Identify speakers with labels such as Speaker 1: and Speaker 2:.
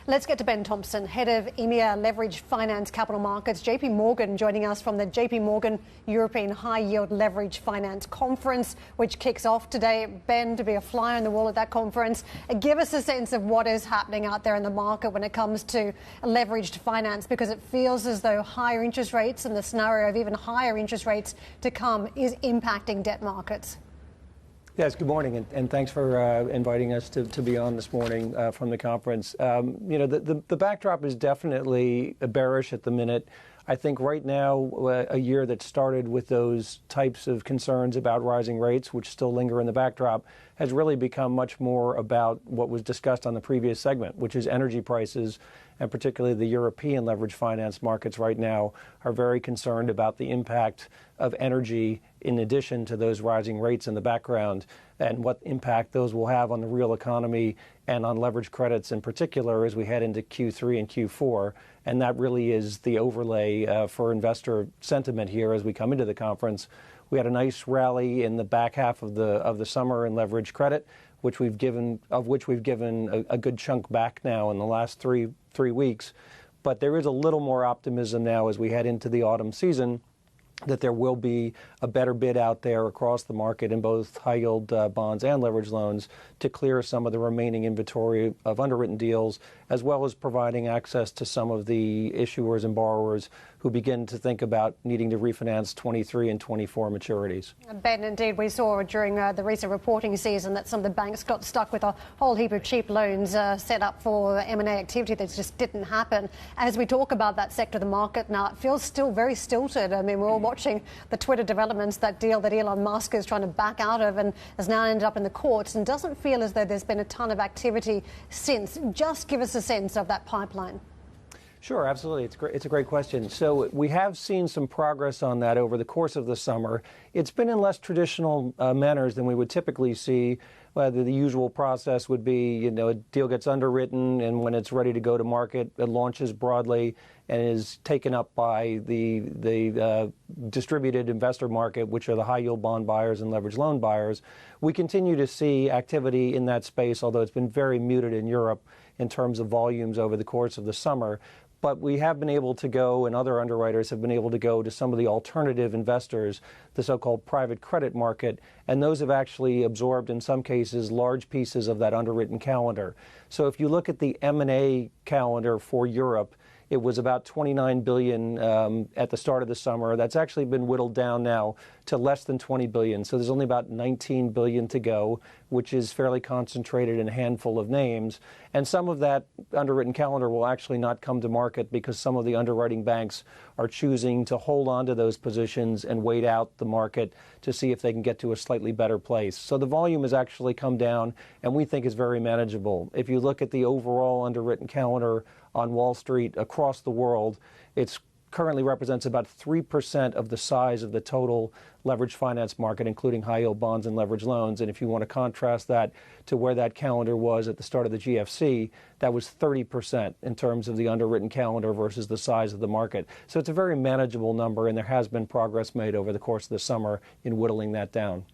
Speaker 1: Let's get to Ben Thompson, head of EMEA Leveraged Finance Capital Markets. JP Morgan joining us from the JP Morgan European High Yield Leveraged Finance Conference, which kicks off today. Ben, to be a fly on the wall at that conference, give us a sense of what is happening out there in the market when it comes to leveraged finance, because it feels as though higher interest rates and the scenario of even higher interest rates to come is impacting debt markets.
Speaker 2: Yes, good morning, and thanks for inviting us to be on this morning from the conference. The backdrop is definitely bearish at the minute. I think right now, a year that started with those types of concerns about rising rates, which still linger in the backdrop, has really become much more about what was discussed on the previous segment, which is energy prices, and particularly the European leveraged finance markets right now are very concerned about the impact of energy in addition to those rising rates in the background, and what impact those will have on the real economy and on leverage credits in particular as we head into Q3 and Q4. And that really is the overlay for investor sentiment here as we come into the conference. We had a nice rally in the back half of the summer in leverage credit, which we've given a good chunk back now in the last three weeks. But there is a little more optimism now as we head into the autumn season that there will be a better bid out there across the market in both high-yield bonds and leverage loans to clear some of the remaining inventory of underwritten deals, as well as providing access to some of the issuers and borrowers who begin to think about needing to refinance 23 and 24 maturities.
Speaker 1: Ben, indeed, we saw during the recent reporting season that some of the banks got stuck with a whole heap of cheap loans set up for M&A activity that just didn't happen. As we talk about that sector of the market now, it feels still very stilted. I mean, we're all watching the Twitter developments, that deal that Elon Musk is trying to back out of and has now ended up in the courts, and doesn't feel as though there's been a ton of activity since. Just give us a sense of that pipeline.
Speaker 2: Sure, absolutely. It's a great question. So we have seen some progress on that over the course of the summer. It's been in less traditional manners than we would typically see. The usual process would be, a deal gets underwritten, and when it's ready to go to market, it launches broadly and is taken up by the distributed investor market, which are the high-yield bond buyers and leverage loan buyers. We continue to see activity in that space, although it's been very muted in Europe in terms of volumes over the course of the summer. But we have been able to go, and other underwriters have been able to go to some of the alternative investors, the so-called private credit market, and those have actually absorbed, in some cases, large pieces of that underwritten calendar. So if you look at the M&A calendar for Europe, it was about $29 billion at the start of the summer. That's actually been whittled down now to less than $20 billion. So there's only about $19 billion to go, which is fairly concentrated in a handful of names. And some of that underwritten calendar will actually not come to market because some of the underwriting banks are choosing to hold on to those positions and wait out the market to see if they can get to a slightly better place. So the volume has actually come down, and we think is very manageable. If you look at the overall underwritten calendar on Wall Street across the world, it currently represents about 3% of the size of the total leveraged finance market, including high-yield bonds and leverage loans. And if you want to contrast that to where that calendar was at the start of the GFC, that was 30% in terms of the underwritten calendar versus the size of the market. So it's a very manageable number, and there has been progress made over the course of the summer in whittling that down.